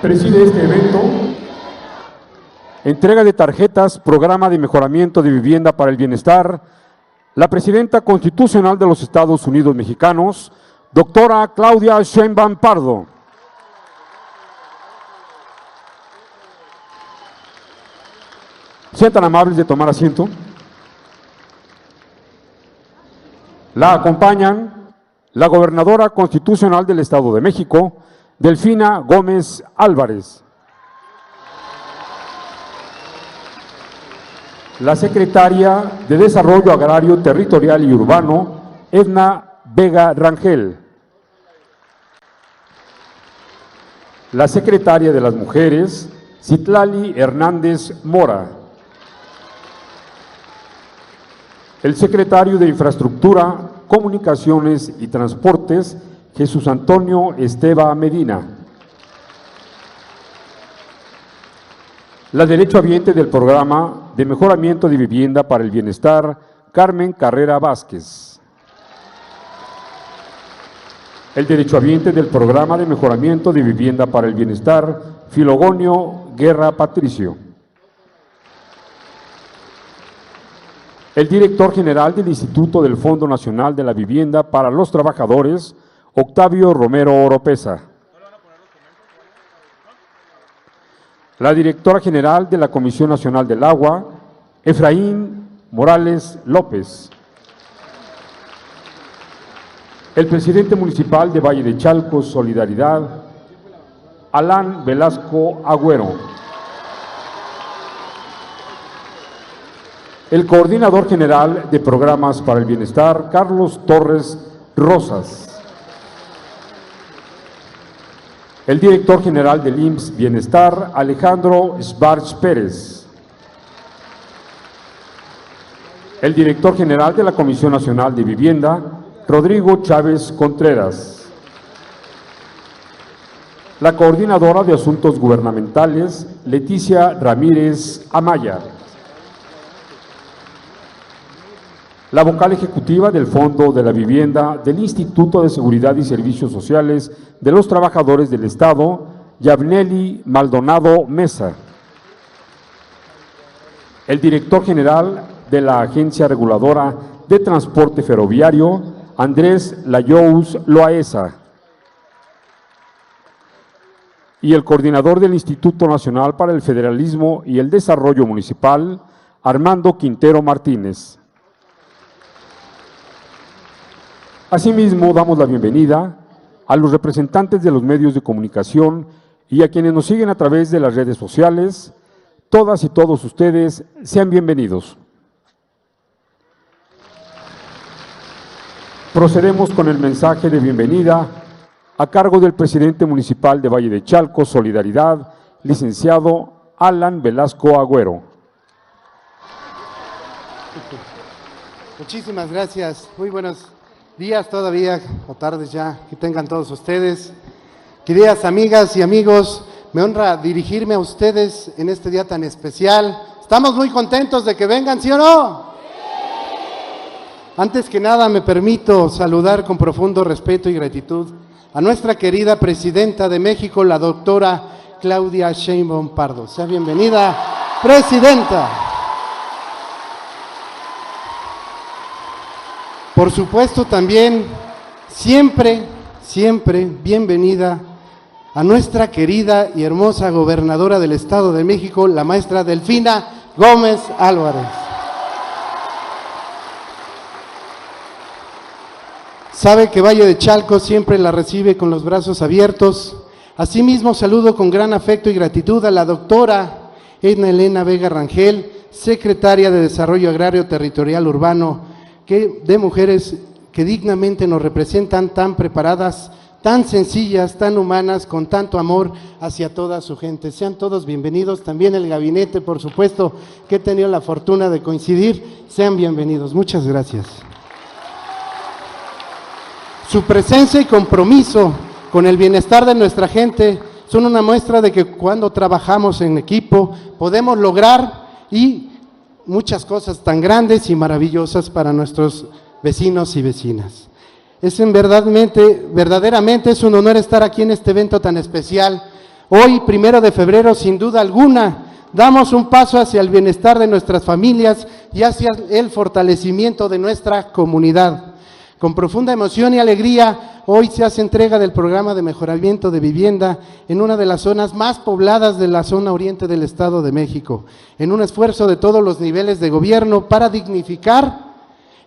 Preside este evento. Entrega de tarjetas, Programa de Mejoramiento de Vivienda para el Bienestar, la Presidenta Constitucional de los Estados Unidos Mexicanos, doctora Claudia Sheinbaum Pardo. Sean tan amables de tomar asiento. La acompañan la Gobernadora Constitucional del Estado de México, Delfina Gómez Álvarez. La Secretaria de Desarrollo Agrario, Territorial y Urbano, Edna Vega Rangel. La Secretaria de las Mujeres, Citlali Hernández Mora. El Secretario de Infraestructura, Comunicaciones y Transportes, Jesús Antonio Esteva Medina. La derechohabiente del Programa de Mejoramiento de Vivienda para el Bienestar, Carmen Carrera Vázquez. El derechohabiente del Programa de Mejoramiento de Vivienda para el Bienestar, Filogonio Guerra Patricio. El director general del Instituto del Fondo Nacional de la Vivienda para los Trabajadores, Octavio Romero Oropesa. La directora general de la Comisión Nacional del Agua, Efraín Morales López. El presidente municipal de Valle de Chalco, Solidaridad, Alan Velasco Agüero. El coordinador general de Programas para el Bienestar, Carlos Torres Rosas. El director general del IMSS Bienestar, Alejandro Schwarz Pérez. El director general de la Comisión Nacional de Vivienda, Rodrigo Chávez Contreras. La coordinadora de Asuntos Gubernamentales, Leticia Ramírez Amaya. La vocal ejecutiva del Fondo de la Vivienda del Instituto de Seguridad y Servicios Sociales de los Trabajadores del Estado, Yavneli Maldonado Mesa. El director general de la Agencia Reguladora de Transporte Ferroviario, Andrés Layous Loaesa. Y el coordinador del Instituto Nacional para el Federalismo y el Desarrollo Municipal, Armando Quintero Martínez. Asimismo, damos la bienvenida a los representantes de los medios de comunicación y a quienes nos siguen a través de las redes sociales. Todas y todos ustedes, sean bienvenidos. Procedemos con el mensaje de bienvenida a cargo del presidente municipal de Valle de Chalco, Solidaridad, licenciado Alan Velasco Agüero. Muchísimas gracias. Muy buenos días todavía, o tardes ya, que tengan todos ustedes. Queridas amigas y amigos, me honra dirigirme a ustedes en este día tan especial. ¿Estamos muy contentos de que vengan, sí o no? Antes que nada, me permito saludar con profundo respeto y gratitud a nuestra querida Presidenta de México, la doctora Claudia Sheinbaum Pardo. Sea bienvenida, Presidenta. Por supuesto, también siempre bienvenida a nuestra querida y hermosa gobernadora del Estado de México, la maestra Delfina Gómez Álvarez. Sabe que Valle de Chalco siempre la recibe con los brazos abiertos. Asimismo, saludo con gran afecto y gratitud a la doctora Edna Elena Vega Rangel, secretaria de Desarrollo Agrario, Territorial, Urbano, de mujeres que dignamente nos representan, tan preparadas, tan sencillas, tan humanas, con tanto amor hacia toda su gente. Sean todos bienvenidos, también el gabinete, por supuesto, que he tenido la fortuna de coincidir, sean bienvenidos. Muchas gracias. Su presencia y compromiso con el bienestar de nuestra gente son una muestra de que cuando trabajamos en equipo podemos lograr muchas cosas tan grandes y maravillosas para nuestros vecinos y vecinas. Verdaderamente es un honor estar aquí en este evento tan especial, Hoy, 1 de febrero, sin duda alguna, damos un paso hacia el bienestar de nuestras familias y hacia el fortalecimiento de nuestra comunidad. Con profunda emoción y alegría, hoy se hace entrega del programa de mejoramiento de vivienda en una de las zonas más pobladas de la zona oriente del Estado de México, en un esfuerzo de todos los niveles de gobierno para dignificar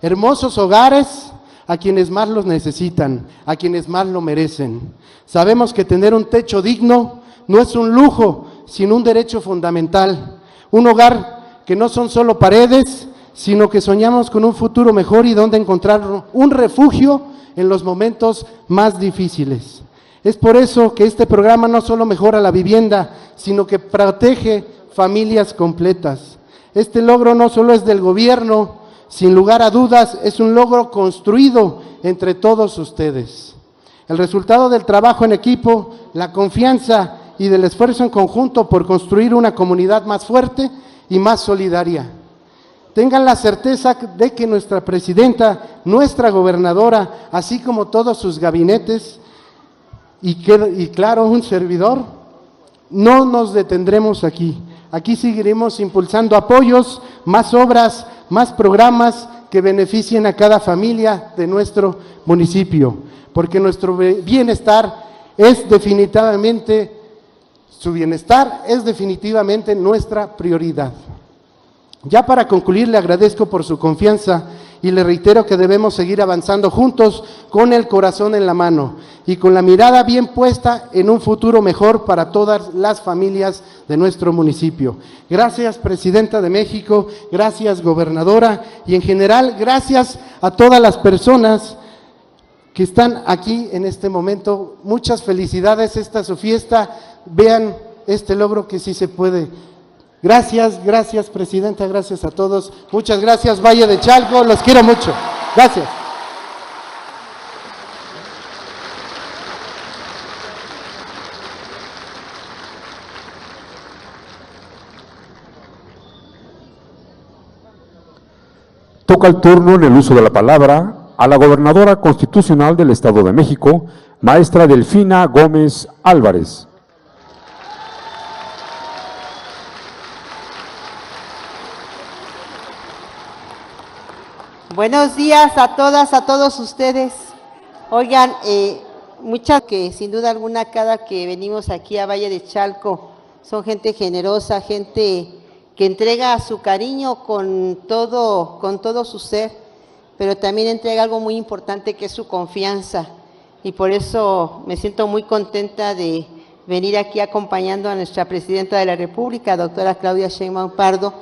hermosos hogares a quienes más los necesitan, a quienes más lo merecen. Sabemos que tener un techo digno no es un lujo, sino un derecho fundamental. Un hogar que no son solo paredes, sino que soñamos con un futuro mejor y donde encontrar un refugio en los momentos más difíciles. Es por eso que este programa no solo mejora la vivienda, sino que protege familias completas. Este logro no solo es del gobierno, sin lugar a dudas, es un logro construido entre todos ustedes. El resultado del trabajo en equipo, la confianza y del esfuerzo en conjunto por construir una comunidad más fuerte y más solidaria. Tengan la certeza de que nuestra presidenta, nuestra gobernadora, así como todos sus gabinetes y claro, un servidor, no nos detendremos aquí. Aquí seguiremos impulsando apoyos, más obras, más programas que beneficien a cada familia de nuestro municipio, porque nuestro bienestar es definitivamente, su bienestar es definitivamente nuestra prioridad. Ya para concluir, le agradezco por su confianza y le reitero que debemos seguir avanzando juntos con el corazón en la mano y con la mirada bien puesta en un futuro mejor para todas las familias de nuestro municipio. Gracias, Presidenta de México, gracias, Gobernadora, y en general, gracias a todas las personas que están aquí en este momento. Muchas felicidades, esta es su fiesta, vean este logro que sí se puede. Gracias, gracias, Presidenta, gracias a todos. Muchas gracias, Valle de Chalco, los quiero mucho. Gracias. Toca el turno en el uso de la palabra a la gobernadora constitucional del Estado de México, maestra Delfina Gómez Álvarez. Buenos días a todas, a todos ustedes. Oigan, muchas que sin duda alguna cada que venimos aquí a Valle de Chalco son gente generosa, gente que entrega su cariño con todo su ser, pero también entrega algo muy importante que es su confianza. Y por eso me siento muy contenta de venir aquí acompañando a nuestra Presidenta de la República, doctora Claudia Sheinbaum Pardo,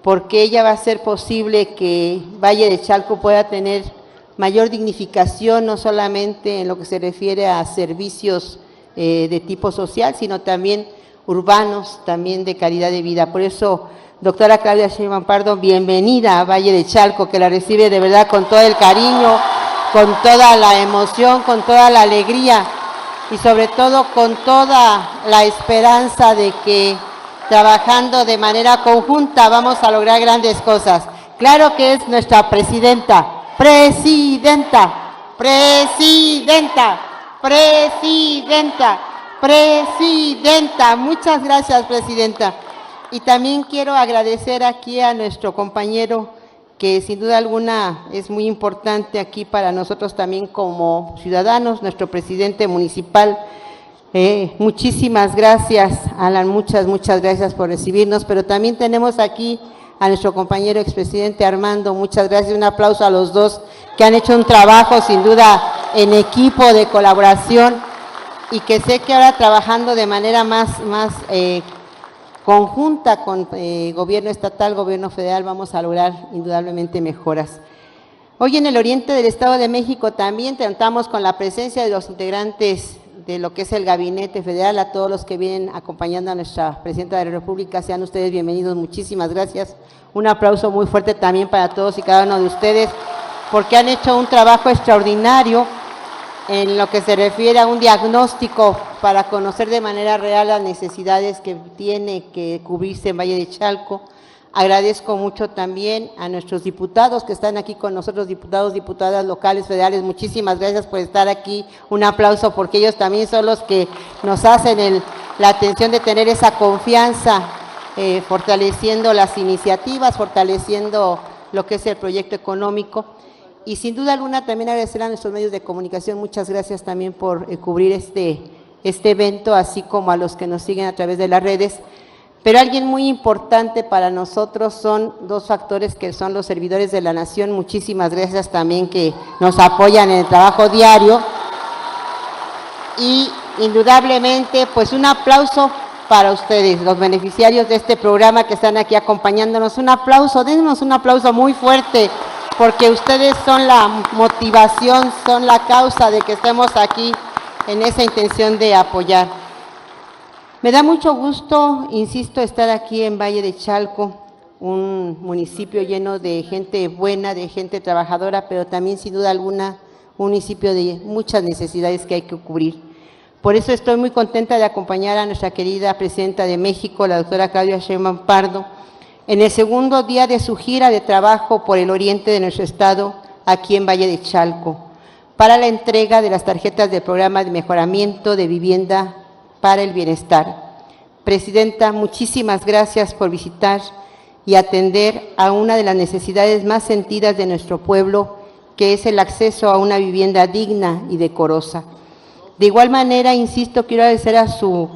porque ella va a hacer posible que Valle de Chalco pueda tener mayor dignificación, no solamente en lo que se refiere a servicios de tipo social, sino también urbanos, también de calidad de vida. Por eso, doctora Claudia Sheinbaum Pardo, bienvenida a Valle de Chalco, que la recibe de verdad con todo el cariño, con toda la emoción, con toda la alegría y sobre todo con toda la esperanza de que trabajando de manera conjunta vamos a lograr grandes cosas. Claro que es nuestra presidenta, presidenta. Muchas gracias, presidenta. Y también quiero agradecer aquí a nuestro compañero, que sin duda alguna es muy importante aquí para nosotros también como ciudadanos, nuestro presidente municipal. Muchísimas gracias, Alan, muchas gracias por recibirnos, pero también tenemos aquí a nuestro compañero expresidente Armando, muchas gracias, un aplauso a los dos que han hecho un trabajo sin duda en equipo de colaboración y que sé que ahora trabajando de manera más conjunta con gobierno estatal, gobierno federal, vamos a lograr indudablemente mejoras. Hoy en el oriente del Estado de México también contamos con la presencia de los integrantes de lo que es el Gabinete Federal. A todos los que vienen acompañando a nuestra Presidenta de la República, sean ustedes bienvenidos, muchísimas gracias. Un aplauso muy fuerte también para todos y cada uno de ustedes, porque han hecho un trabajo extraordinario en lo que se refiere a un diagnóstico para conocer de manera real las necesidades que tiene que cubrirse en Valle de Chalco. Agradezco mucho también a nuestros diputados que están aquí con nosotros, diputados, diputadas locales, federales, muchísimas gracias por estar aquí, un aplauso porque ellos también son los que nos hacen la atención de tener esa confianza, fortaleciendo las iniciativas, fortaleciendo lo que es el proyecto económico. Y sin duda alguna también agradecer a nuestros medios de comunicación, muchas gracias también por cubrir este evento, así como a los que nos siguen a través de las redes. Pero alguien muy importante para nosotros son dos factores que son los servidores de la nación. Muchísimas gracias también que nos apoyan en el trabajo diario. Y indudablemente, pues un aplauso para ustedes, los beneficiarios de este programa que están aquí acompañándonos. Un aplauso, dennos un aplauso muy fuerte, porque ustedes son la motivación, son la causa de que estemos aquí en esa intención de apoyar. Me da mucho gusto, insisto, estar aquí en Valle de Chalco, un municipio lleno de gente buena, de gente trabajadora, pero también sin duda alguna un municipio de muchas necesidades que hay que cubrir. Por eso estoy muy contenta de acompañar a nuestra querida presidenta de México, la doctora Claudia Sheinbaum Pardo, en el segundo día de su gira de trabajo por el oriente de nuestro estado, aquí en Valle de Chalco, para la entrega de las tarjetas del programa de mejoramiento de vivienda para el bienestar. Presidenta, muchísimas gracias por visitar y atender a una de las necesidades más sentidas de nuestro pueblo, que es el acceso a una vivienda digna y decorosa. De igual manera, insisto, quiero agradecer a su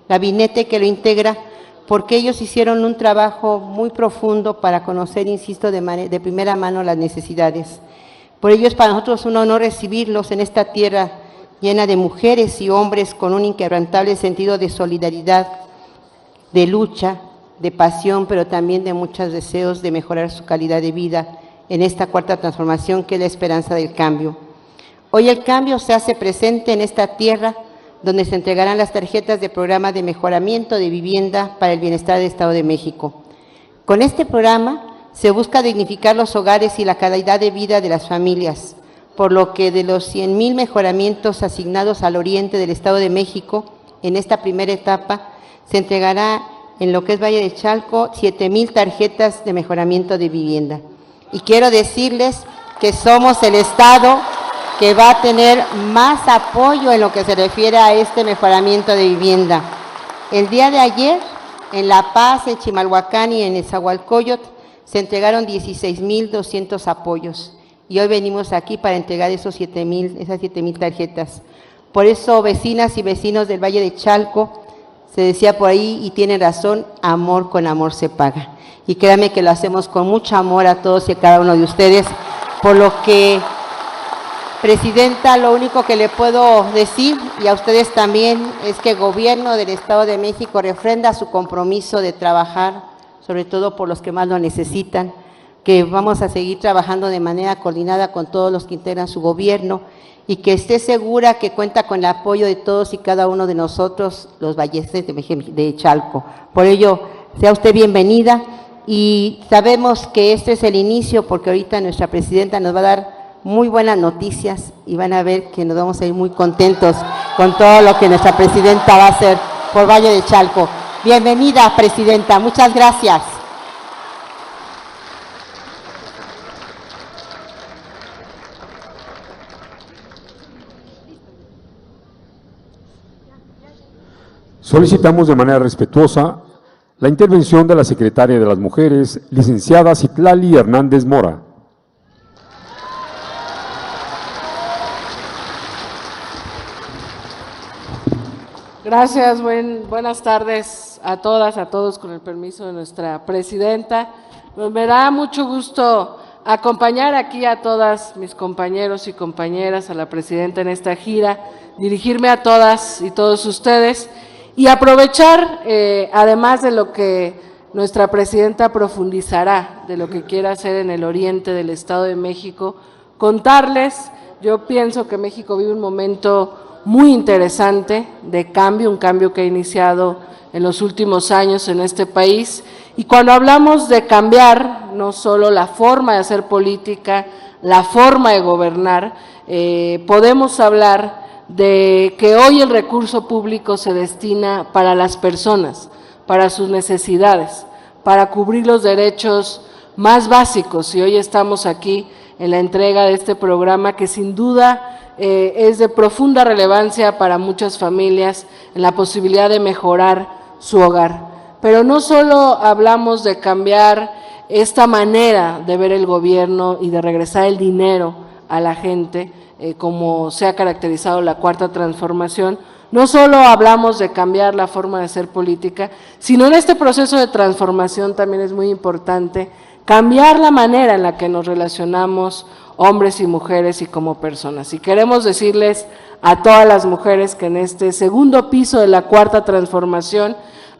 gabinete que lo integra, porque ellos hicieron un trabajo muy profundo para conocer, insisto, de primera mano las necesidades. Por ello es para nosotros un honor recibirlos en esta tierra llena de mujeres y hombres con un inquebrantable sentido de solidaridad, de lucha, de pasión, pero también de muchos deseos de mejorar su calidad de vida en esta cuarta transformación que es la esperanza del cambio. Hoy el cambio se hace presente en esta tierra, donde se entregarán las tarjetas de programa de mejoramiento de vivienda para el bienestar del Estado de México. Con este programa se busca dignificar los hogares y la calidad de vida de las familias, por lo que de los 100,000 mejoramientos asignados al oriente del Estado de México, en esta primera etapa se entregará en lo que es Valle de Chalco 7,000 tarjetas de mejoramiento de vivienda. Y quiero decirles que somos el Estado que va a tener más apoyo en lo que se refiere a este mejoramiento de vivienda. El día de ayer, en La Paz, en Chimalhuacán y en Nezahualcóyotl, se entregaron 16,200 apoyos. Y hoy venimos aquí para entregar esas 7,000 tarjetas. Por eso, vecinas y vecinos del Valle de Chalco, se decía por ahí, y tienen razón, amor con amor se paga. Y créanme que lo hacemos con mucho amor a todos y a cada uno de ustedes, por lo que, Presidenta, lo único que le puedo decir, y a ustedes también, es que el Gobierno del Estado de México refrenda su compromiso de trabajar, sobre todo por los que más lo necesitan, que vamos a seguir trabajando de manera coordinada con todos los que integran su gobierno y que esté segura que cuenta con el apoyo de todos y cada uno de nosotros, los valleses de Chalco. Por ello, sea usted bienvenida y sabemos que este es el inicio, porque ahorita nuestra presidenta nos va a dar muy buenas noticias y van a ver que nos vamos a ir muy contentos con todo lo que nuestra presidenta va a hacer por Valle de Chalco. Bienvenida, presidenta, muchas gracias. Solicitamos de manera respetuosa la intervención de la secretaria de las Mujeres, licenciada Citlali Hernández Mora. Gracias, buenas tardes a todas, a todos, con el permiso de nuestra presidenta. Me da mucho gusto acompañar aquí a todas mis compañeros y compañeras, a la presidenta en esta gira, dirigirme a todas y todos ustedes y aprovechar, además de lo que nuestra presidenta profundizará, de lo que quiere hacer en el oriente del Estado de México, contarles, yo pienso que México vive un momento muy interesante de cambio, un cambio que ha iniciado en los últimos años en este país. Y cuando hablamos de cambiar, no solo la forma de hacer política, la forma de gobernar, podemos hablar de que hoy el recurso público se destina para las personas, para sus necesidades, para cubrir los derechos más básicos. Y hoy estamos aquí en la entrega de este programa que sin duda es de profunda relevancia para muchas familias en la posibilidad de mejorar su hogar. Pero no solo hablamos de cambiar esta manera de ver el gobierno y de regresar el dinero a la gente, como se ha caracterizado la Cuarta Transformación, no solo hablamos de cambiar la forma de hacer política, sino en este proceso de transformación también es muy importante cambiar la manera en la que nos relacionamos hombres y mujeres y como personas. Y queremos decirles a todas las mujeres que en este segundo piso de la Cuarta Transformación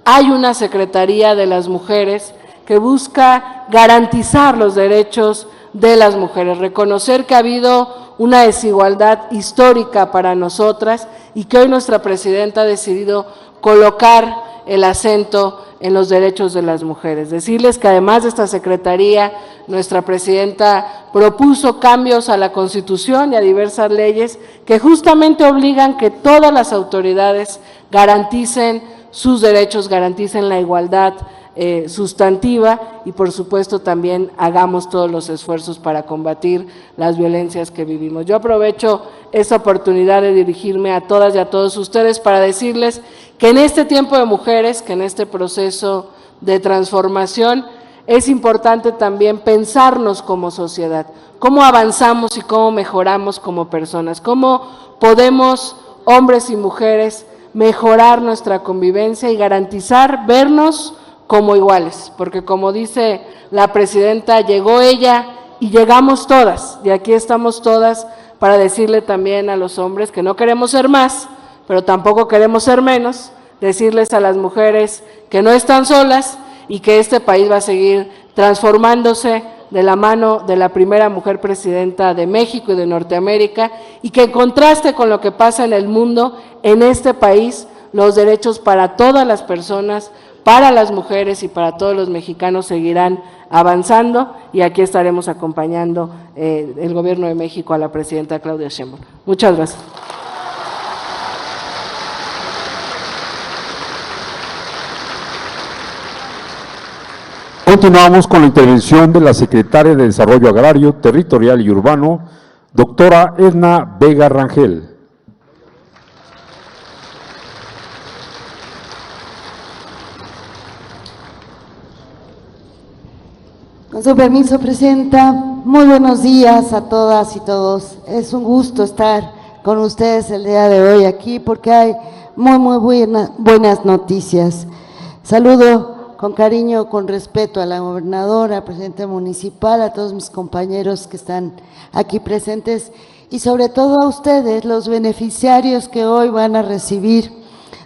hay una Secretaría de las Mujeres que busca garantizar los derechos de las mujeres, reconocer que ha habido una desigualdad histórica para nosotras y que hoy nuestra presidenta ha decidido colocar el acento en los derechos de las mujeres. Decirles que además de esta Secretaría, nuestra presidenta propuso cambios a la Constitución y a diversas leyes que justamente obligan que todas las autoridades garanticen sus derechos, garanticen la igualdad sustantiva y por supuesto también hagamos todos los esfuerzos para combatir las violencias que vivimos. Yo aprovecho esta oportunidad de dirigirme a todas y a todos ustedes para decirles que en este tiempo de mujeres, que en este proceso de transformación, es importante también pensarnos como sociedad, cómo avanzamos y cómo mejoramos como personas, cómo podemos, hombres y mujeres, mejorar nuestra convivencia y garantizar vernos como iguales, porque como dice la presidenta, llegó ella y llegamos todas, y aquí estamos todas para decirle también a los hombres que no queremos ser más, pero tampoco queremos ser menos, decirles a las mujeres que no están solas y que este país va a seguir transformándose de la mano de la primera mujer presidenta de México y de Norteamérica, y que en contraste con lo que pasa en el mundo, en este país los derechos para todas las personas, para las mujeres y para todos los mexicanos seguirán avanzando, y aquí estaremos acompañando el Gobierno de México a la presidenta Claudia Sheinbaum. Muchas gracias. Continuamos con la intervención de la secretaria de Desarrollo Agrario, Territorial y Urbano, doctora Edna Vega Rangel. Con su permiso, Presidenta, muy buenos días a todas y todos. Es un gusto estar con ustedes el día de hoy aquí porque hay muy buenas noticias. Saludo con cariño, con respeto a la gobernadora, al presidente municipal, a todos mis compañeros que están aquí presentes y sobre todo a ustedes, los beneficiarios que hoy van a recibir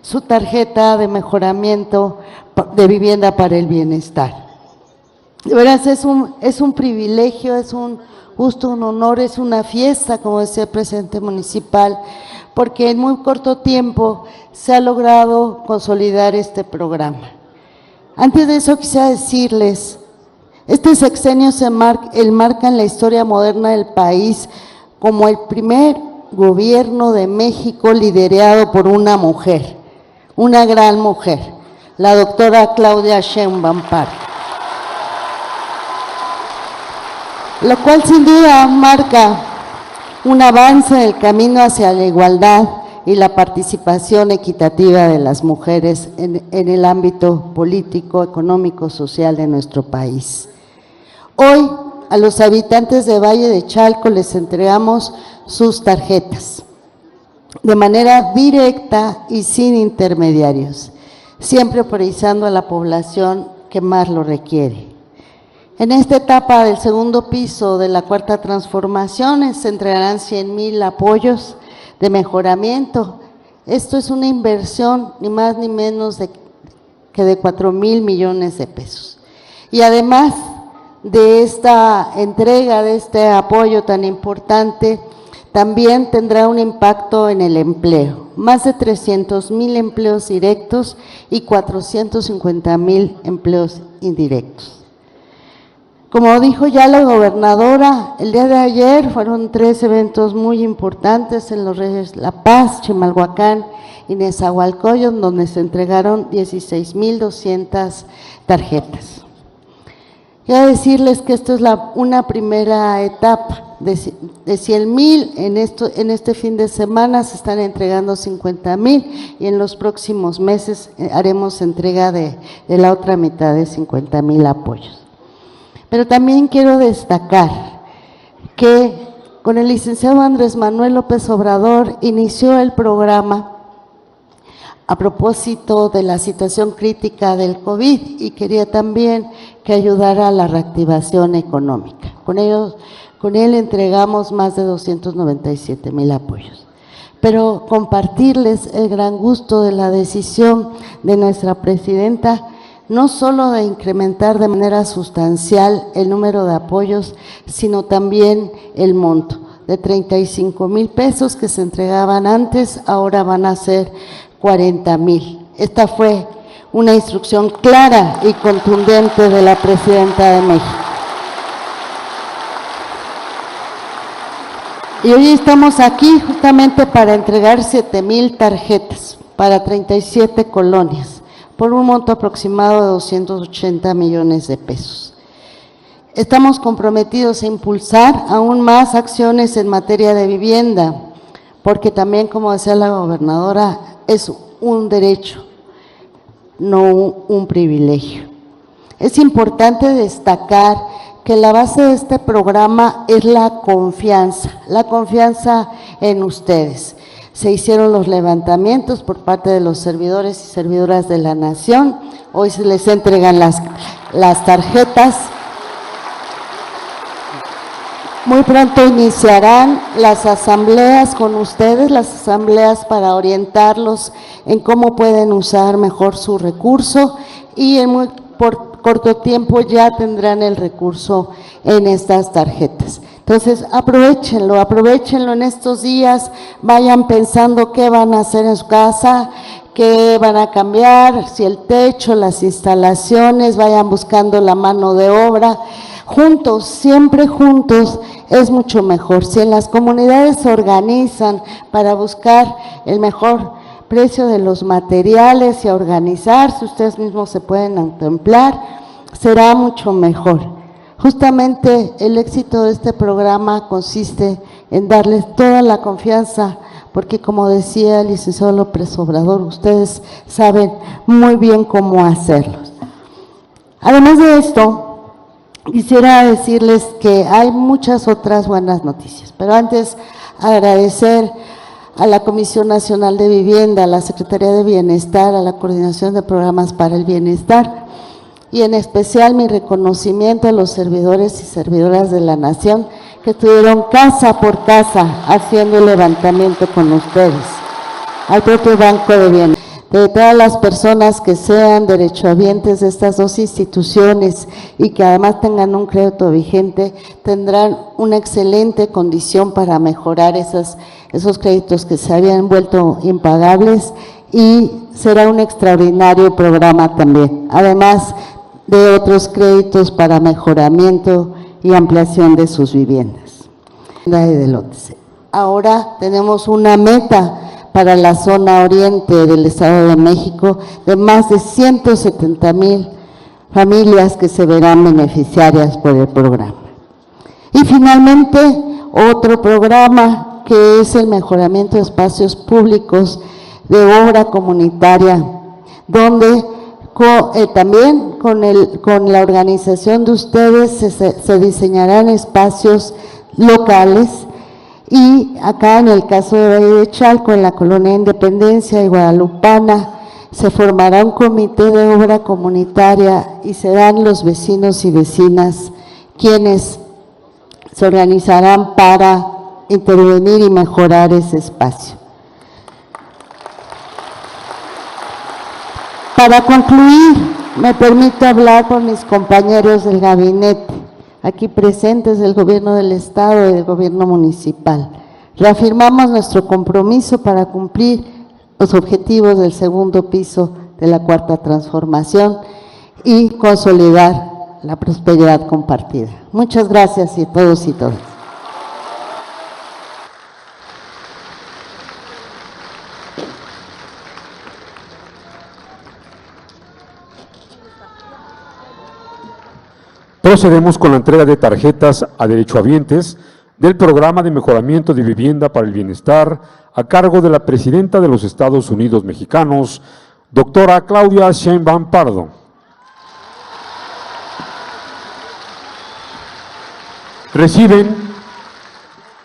su tarjeta de mejoramiento de vivienda para el bienestar. De veras es un privilegio, es un gusto, un honor, es una fiesta, como decía el presidente municipal, porque en muy corto tiempo se ha logrado consolidar este programa. Antes de eso quisiera decirles, este sexenio se marca en la historia moderna del país como el primer gobierno de México liderado por una mujer, una gran mujer, la doctora Claudia Sheinbaum Pardo. Lo cual sin duda marca un avance en el camino hacia la igualdad y la participación equitativa de las mujeres en el ámbito político, económico, social de nuestro país. Hoy a los habitantes de Valle de Chalco les entregamos sus tarjetas de manera directa y sin intermediarios, siempre priorizando a la población que más lo requiere. En esta etapa del segundo piso de la Cuarta Transformación se entregarán 100,000 apoyos de mejoramiento. Esto es una inversión ni más ni menos que de 4,000 millones de pesos. Y además de esta entrega, de este apoyo tan importante, también tendrá un impacto en el empleo. Más de 300,000 empleos directos y 450,000 empleos indirectos. Como dijo ya la gobernadora, el día de ayer fueron 3 eventos muy importantes en Los Reyes La Paz, Chimalhuacán y Nezahualcóyotl, donde se entregaron 16,200 tarjetas. Quiero decirles que esto es una primera etapa de 100,000, en este fin de semana se están entregando 50,000 y en los próximos meses haremos entrega de la otra mitad de 50,000 apoyos. Pero también quiero destacar que con el licenciado Andrés Manuel López Obrador inició el programa a propósito de la situación crítica del COVID y quería también que ayudara a la reactivación económica. Con él entregamos más de 297,000 apoyos. Pero compartirles el gran gusto de la decisión de nuestra presidenta, no solo de incrementar de manera sustancial el número de apoyos, sino también el monto. De 35,000 pesos que se entregaban antes, ahora van a ser 40,000. Esta fue una instrucción clara y contundente de la presidenta de México. Y hoy estamos aquí justamente para entregar 7,000 tarjetas para 37 colonias, por un monto aproximado de 280 millones de pesos. Estamos comprometidos a impulsar aún más acciones en materia de vivienda, porque también, como decía la gobernadora, es un derecho, no un privilegio. Es importante destacar que la base de este programa es la confianza en ustedes. Se hicieron los levantamientos por parte de los servidores y servidoras de la Nación, hoy se les entregan las tarjetas. Muy pronto iniciarán las asambleas con ustedes, las asambleas para orientarlos en cómo pueden usar mejor su recurso y en por corto tiempo ya tendrán el recurso en estas tarjetas. Entonces, aprovechenlo en estos días, vayan pensando qué van a hacer en su casa, qué van a cambiar, si el techo, las instalaciones, vayan buscando la mano de obra. Juntos, siempre juntos, es mucho mejor. Si en las comunidades se organizan para buscar el mejor precio de los materiales y a organizarse, ustedes mismos se pueden autoemplear, será mucho mejor. Justamente el éxito de este programa consiste en darles toda la confianza, porque como decía el licenciado López Obrador, ustedes saben muy bien cómo hacerlo. Además de esto, quisiera decirles que hay muchas otras buenas noticias, pero antes agradecer a la Comisión Nacional de Vivienda, a la Secretaría de Bienestar, a la Coordinación de Programas para el Bienestar y en especial mi reconocimiento a los servidores y servidoras de la Nación que estuvieron casa por casa haciendo el levantamiento con ustedes, al propio Banco de Bienestar. De todas las personas que sean derechohabientes de estas dos instituciones y que además tengan un crédito vigente, tendrán una excelente condición para mejorar esos créditos que se habían vuelto impagables y será un extraordinario programa también, además de otros créditos para mejoramiento y ampliación de sus viviendas. Ahora tenemos una meta para la zona oriente del Estado de México de más de 170,000 familias que se verán beneficiarias por el programa. Y finalmente, otro programa que es el mejoramiento de espacios públicos de obra comunitaria, donde también con la organización de ustedes se diseñarán espacios locales. Y acá en el caso de Valle de Chalco, en la Colonia Independencia y Guadalupana, se formará un comité de obra comunitaria y serán los vecinos y vecinas quienes se organizarán para intervenir y mejorar ese espacio. Para concluir, me permito hablar con mis compañeros del gabinete, aquí presentes del Gobierno del Estado y del Gobierno municipal. Reafirmamos nuestro compromiso para cumplir los objetivos del segundo piso de la Cuarta Transformación y consolidar la prosperidad compartida. Muchas gracias a todos y todas. Procedemos con la entrega de tarjetas a derechohabientes del Programa de Mejoramiento de Vivienda para el Bienestar a cargo de la Presidenta de los Estados Unidos Mexicanos, doctora Claudia Sheinbaum Pardo. Reciben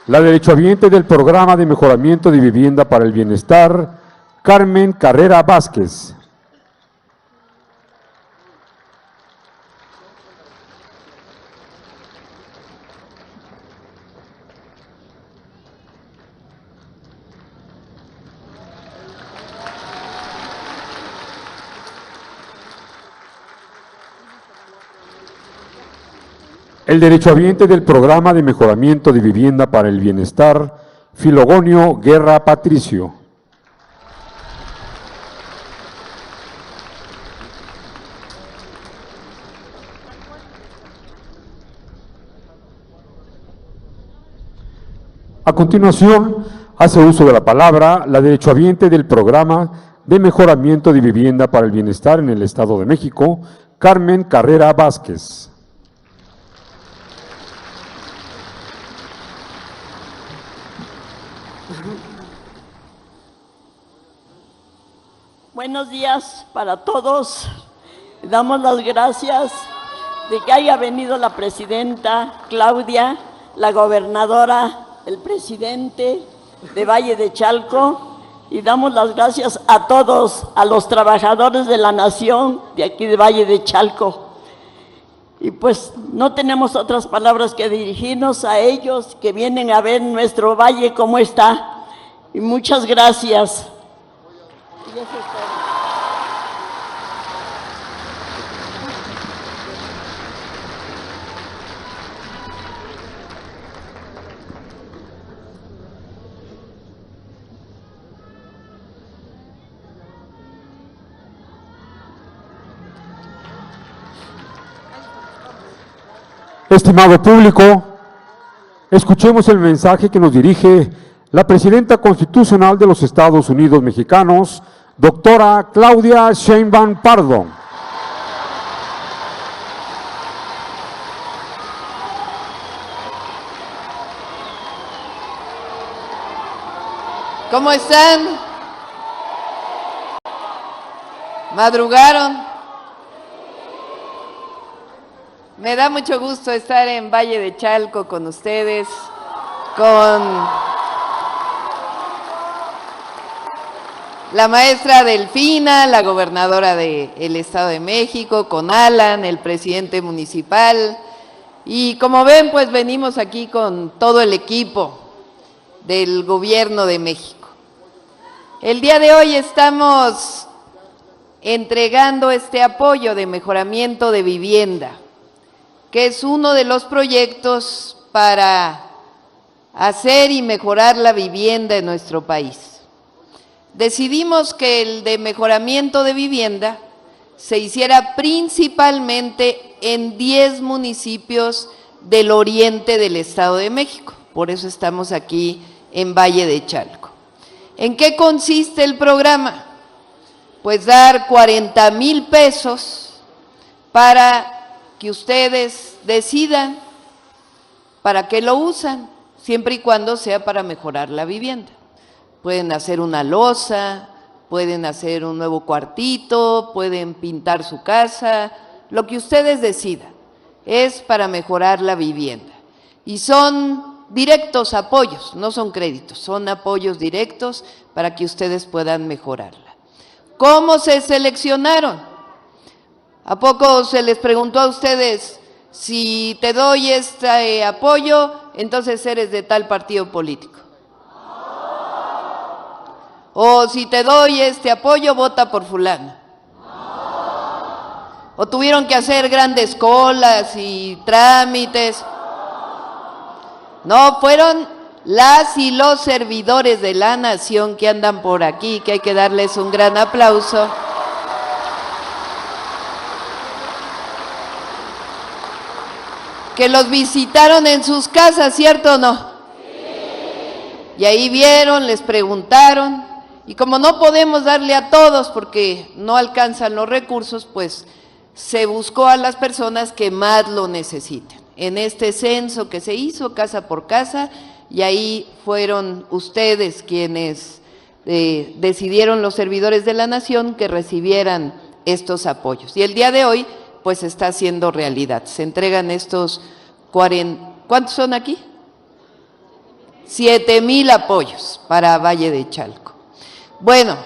la derechohabiente del Programa de Mejoramiento de Vivienda para el Bienestar, Carmen Carrera Vázquez. El derechohabiente del Programa de Mejoramiento de Vivienda para el Bienestar, Filogonio Guerra Patricio. A continuación, hace uso de la palabra la derechohabiente del Programa de Mejoramiento de Vivienda para el Bienestar en el Estado de México, Carmen Carrera Vázquez. Buenos días para todos. Damos las gracias de que haya venido la presidenta Claudia, la gobernadora, el presidente de Valle de Chalco, y damos las gracias a todos, a los trabajadores de la nación de aquí de Valle de Chalco. Y pues no tenemos otras palabras que dirigirnos a ellos que vienen a ver nuestro valle cómo está. Y muchas gracias. Y eso es todo. Estimado público, escuchemos el mensaje que nos dirige la Presidenta Constitucional de los Estados Unidos Mexicanos, doctora Claudia Sheinbaum Pardo. ¿Cómo están? ¿Madrugaron? Me da mucho gusto estar en Valle de Chalco con ustedes, con la maestra Delfina, la gobernadora del Estado de México, con Alan, el presidente municipal. Y como ven, pues venimos aquí con todo el equipo del Gobierno de México. El día de hoy estamos entregando este apoyo de mejoramiento de vivienda, que es uno de los proyectos para hacer y mejorar la vivienda en nuestro país. Decidimos que el de mejoramiento de vivienda se hiciera principalmente en 10 municipios del oriente del Estado de México. Por eso estamos aquí en Valle de Chalco. ¿En qué consiste el programa? Pues dar 40,000 pesos para que ustedes decidan para qué lo usan, siempre y cuando sea para mejorar la vivienda. Pueden hacer una losa, pueden hacer un nuevo cuartito, pueden pintar su casa, lo que ustedes decidan, es para mejorar la vivienda. Y son directos apoyos, no son créditos, son apoyos directos para que ustedes puedan mejorarla. ¿Cómo se seleccionaron? ¿A poco se les preguntó a ustedes, si te doy este apoyo, entonces eres de tal partido político? O si te doy este apoyo, vota por fulano. O tuvieron que hacer grandes colas y trámites. No, fueron las y los servidores de la nación que andan por aquí, que hay que darles un gran aplauso. Que los visitaron en sus casas, ¿cierto o no? Sí. Y ahí vieron, les preguntaron, y como no podemos darle a todos porque no alcanzan los recursos, pues se buscó a las personas que más lo necesitan. En este censo que se hizo casa por casa, y ahí fueron ustedes quienes decidieron, los servidores de la nación, que recibieran estos apoyos. Y el día de hoy, pues está haciendo realidad. Se entregan estos 40, ¿cuántos son aquí? 7,000 apoyos para Valle de Chalco. Bueno,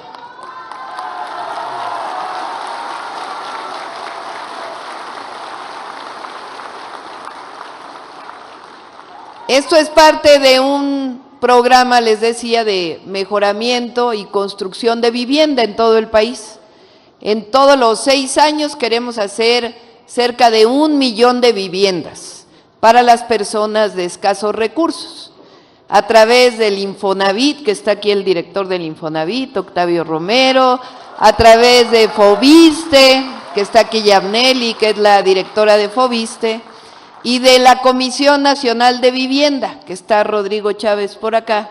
esto es parte de un programa, les decía, de mejoramiento y construcción de vivienda en todo el país. En todos los 6 años queremos hacer cerca de 1 millón de viviendas para las personas de escasos recursos, a través del Infonavit, que está aquí el director del Infonavit, Octavio Romero, a través de Foviste, que está aquí Yabneli, que es la directora de Foviste, y de la Comisión Nacional de Vivienda, que está Rodrigo Chávez por acá,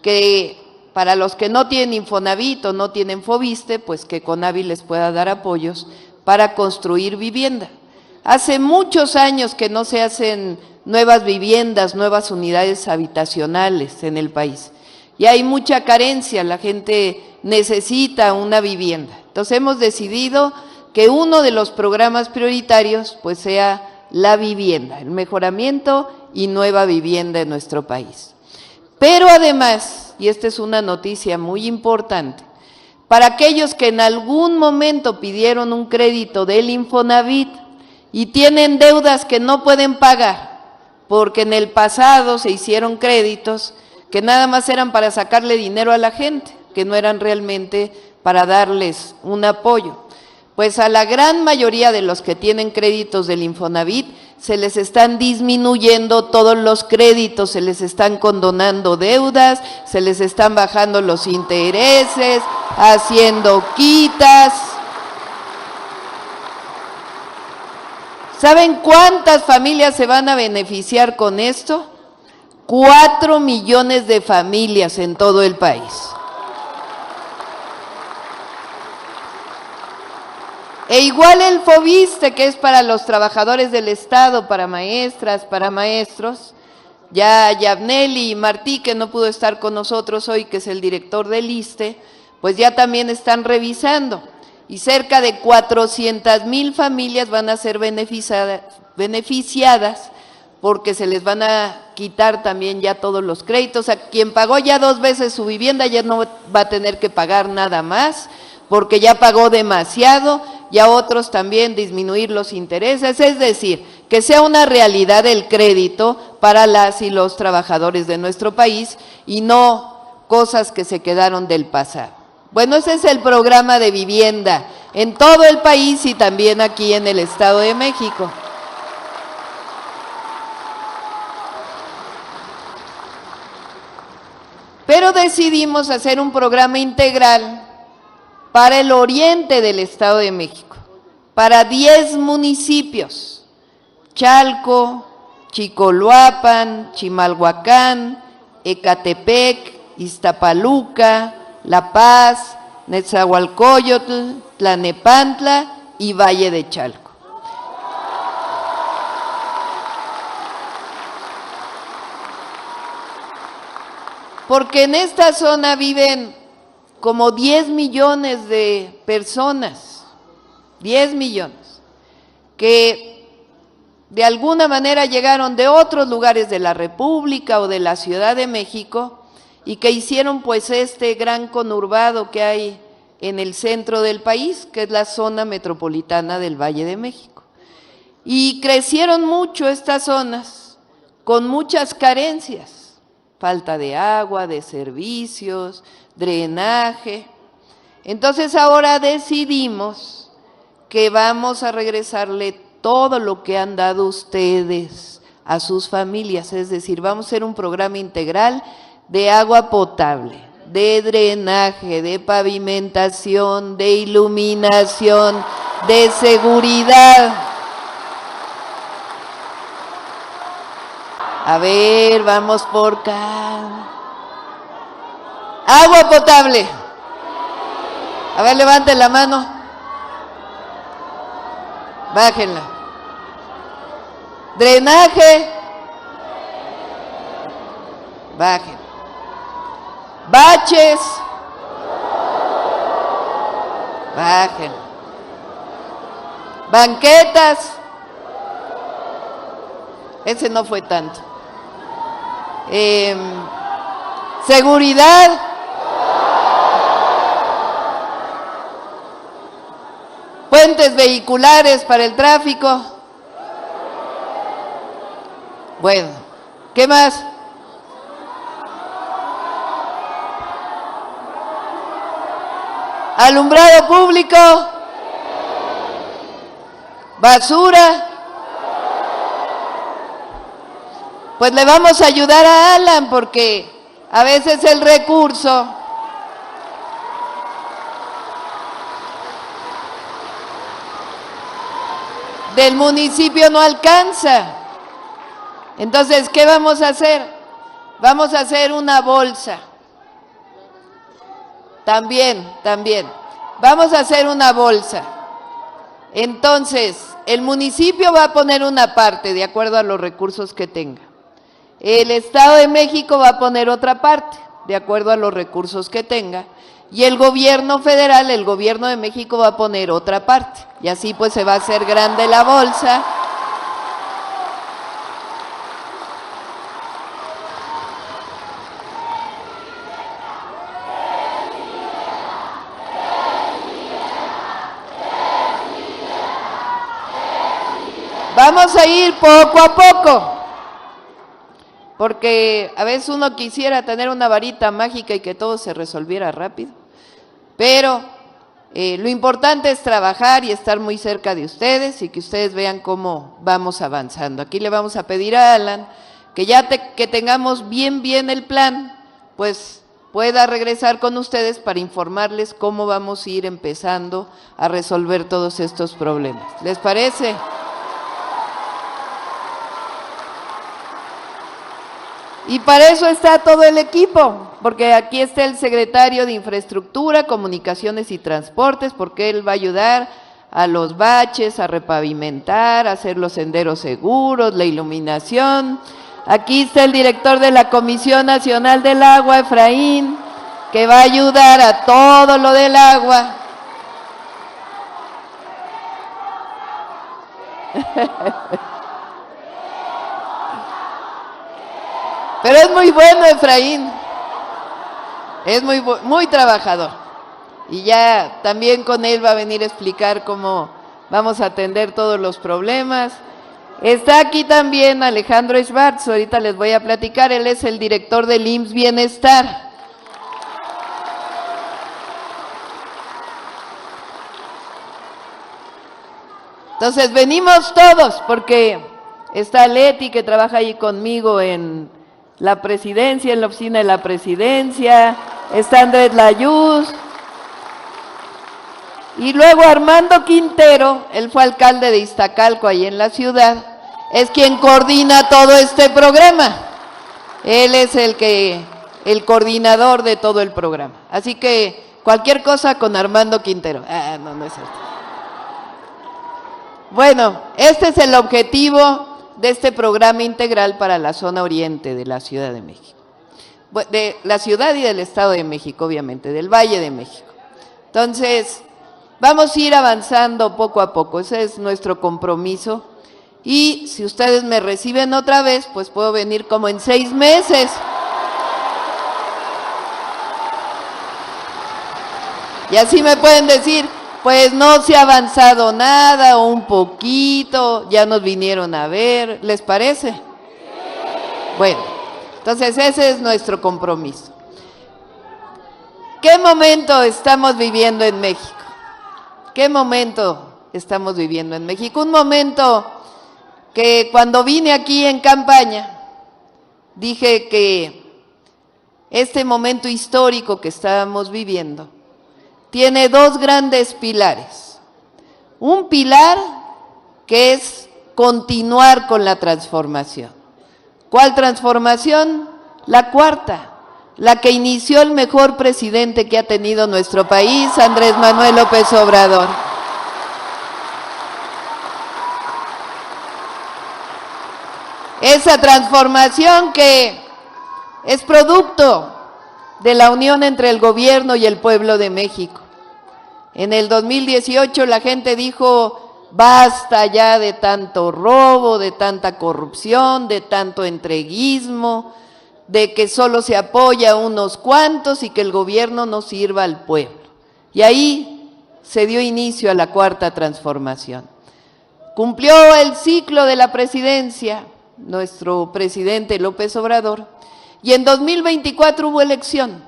que para los que no tienen Infonavit o no tienen Foviste, pues que Conavi les pueda dar apoyos para construir vivienda. Hace muchos años que no se hacen nuevas viviendas, nuevas unidades habitacionales en el país, y hay mucha carencia, la gente necesita una vivienda. Entonces hemos decidido que uno de los programas prioritarios pues sea la vivienda, el mejoramiento y nueva vivienda en nuestro país. Pero además, y esta es una noticia muy importante, para aquellos que en algún momento pidieron un crédito del Infonavit y tienen deudas que no pueden pagar, porque en el pasado se hicieron créditos que nada más eran para sacarle dinero a la gente, que no eran realmente para darles un apoyo. Pues a la gran mayoría de los que tienen créditos del Infonavit se les están disminuyendo todos los créditos, se les están condonando deudas, se les están bajando los intereses, haciendo quitas. ¿Saben cuántas familias se van a beneficiar con esto? 4 millones de familias en todo el país. E igual el Foviste, que es para los trabajadores del Estado, para maestras, para maestros, ya Yabneli y Martí, que no pudo estar con nosotros hoy, que es el director del ISSSTE, pues ya también están revisando, y cerca de 400,000 familias van a ser beneficiadas, porque se les van a quitar también ya todos los créditos. A quien pagó ya 2 veces su vivienda ya no va a tener que pagar nada más, porque ya pagó demasiado, y a otros también disminuir los intereses, es decir, que sea una realidad el crédito para las y los trabajadores de nuestro país y no cosas que se quedaron del pasado. Bueno, ese es el programa de vivienda en todo el país y también aquí en el Estado de México. Pero decidimos hacer un programa integral para el oriente del Estado de México, para 10 municipios: Chalco, Chicoloapan, Chimalhuacán, Ecatepec, Iztapaluca, La Paz, Netzahualcóyotl, Tlanepantla y Valle de Chalco. Porque en esta zona viven como 10 millones de personas, 10 millones, que de alguna manera llegaron de otros lugares de la República o de la Ciudad de México y que hicieron pues este gran conurbado que hay en el centro del país, que es la zona metropolitana del Valle de México. Y crecieron mucho estas zonas con muchas carencias, falta de agua, de servicios, drenaje. Entonces ahora decidimos que vamos a regresarle todo lo que han dado ustedes a sus familias, es decir, vamos a hacer un programa integral de agua potable, de drenaje, de pavimentación, de iluminación, de seguridad. A ver, vamos por acá. Agua potable. A ver, levanten la mano. Bájenla. Drenaje. Bajen. Baches. Bajen. Banquetas. Ese no fue tanto. Seguridad. Puentes vehiculares para el tráfico. Bueno, ¿qué más? Alumbrado público. Basura. Pues le vamos a ayudar a Alan porque a veces el recurso del municipio no alcanza. Entonces, ¿qué vamos a hacer? Vamos a hacer una bolsa. También. Vamos a hacer una bolsa. Entonces, el municipio va a poner una parte de acuerdo a los recursos que tenga. El Estado de México va a poner otra parte de acuerdo a los recursos que tenga. Y el gobierno federal, el gobierno de México va a poner otra parte. Y así pues se va a hacer grande la bolsa. Vamos a ir poco a poco, porque a veces uno quisiera tener una varita mágica y que todo se resolviera rápido, pero lo importante es trabajar y estar muy cerca de ustedes y que ustedes vean cómo vamos avanzando. Aquí le vamos a pedir a Alan que ya que tengamos bien el plan, pues pueda regresar con ustedes para informarles cómo vamos a ir empezando a resolver todos estos problemas. ¿Les parece? Y para eso está todo el equipo, porque aquí está el secretario de Infraestructura, Comunicaciones y Transportes, porque él va a ayudar a los baches, a repavimentar, a hacer los senderos seguros, la iluminación. Aquí está el director de la Comisión Nacional del Agua, Efraín, que va a ayudar a todo lo del agua. Pero es muy bueno Efraín, es muy trabajador. Y ya también con él va a venir a explicar cómo vamos a atender todos los problemas. Está aquí también Alejandro Schwartz, ahorita les voy a platicar, él es el director del IMSS Bienestar. Entonces venimos todos, porque está Leti que trabaja ahí conmigo en la presidencia, en la oficina de la presidencia, está Andrés Layuz, y luego Armando Quintero, él fue alcalde de Iztacalco, ahí en la ciudad, es quien coordina todo este programa, él es el coordinador de todo el programa, así que cualquier cosa con Armando Quintero, no es cierto. Bueno, este es el objetivo de este programa integral para la zona oriente de la Ciudad de México, de la ciudad y del Estado de México, obviamente, del Valle de México. Entonces, vamos a ir avanzando poco a poco, ese es nuestro compromiso, y si ustedes me reciben otra vez, pues puedo venir como en 6 meses. Y así me pueden decir, pues no se ha avanzado nada o un poquito, ya nos vinieron a ver, ¿les parece? Bueno, entonces ese es nuestro compromiso. ¿Qué momento estamos viviendo en México? ¿Qué momento estamos viviendo en México? Un momento que cuando vine aquí en campaña, dije que este momento histórico que estábamos viviendo tiene 2 grandes pilares. Un pilar que es continuar con la transformación. ¿Cuál transformación? La cuarta, la que inició el mejor presidente que ha tenido nuestro país, Andrés Manuel López Obrador. esa transformación que es producto de la unión entre el gobierno y el pueblo de México. En el 2018 la gente dijo, basta ya de tanto robo, de tanta corrupción, de tanto entreguismo, de que solo se apoya a unos cuantos y que el gobierno no sirva al pueblo. Y ahí se dio inicio a la cuarta transformación. Cumplió el ciclo de la presidencia nuestro presidente López Obrador y en 2024 hubo elección.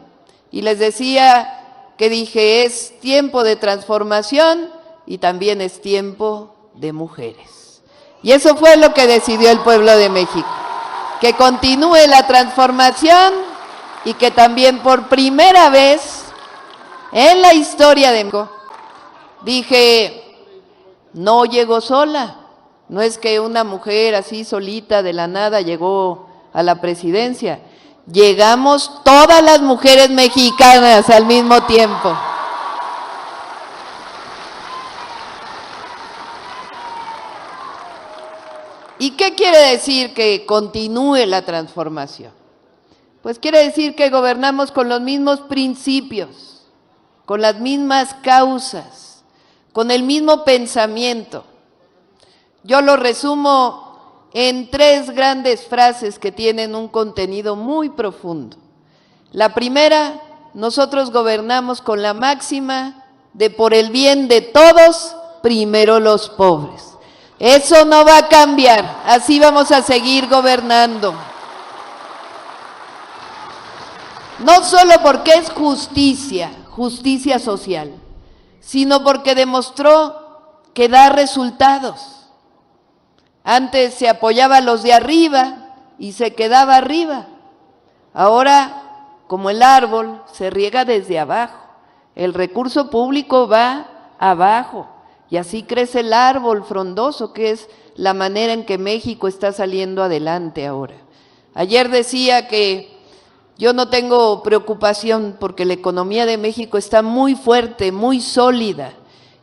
Y les decía que dije, es tiempo de transformación y también es tiempo de mujeres. Y eso fue lo que decidió el pueblo de México, que continúe la transformación y que también por primera vez en la historia de México, dije, no llegó sola, no es que una mujer así solita de la nada llegó a la presidencia, llegamos todas las mujeres mexicanas al mismo tiempo. ¿Y qué quiere decir que continúe la transformación? Pues quiere decir que gobernamos con los mismos principios, con las mismas causas, con el mismo pensamiento. Yo lo resumo en 3 grandes frases que tienen un contenido muy profundo. La primera, nosotros gobernamos con la máxima de por el bien de todos, primero los pobres. Eso no va a cambiar, así vamos a seguir gobernando. No solo porque es justicia, justicia social, sino porque demostró que da resultados. Antes se apoyaba a los de arriba y se quedaba arriba. Ahora, como el árbol, se riega desde abajo. El recurso público va abajo y así crece el árbol frondoso, que es la manera en que México está saliendo adelante ahora. Ayer decía que yo no tengo preocupación porque la economía de México está muy fuerte, muy sólida.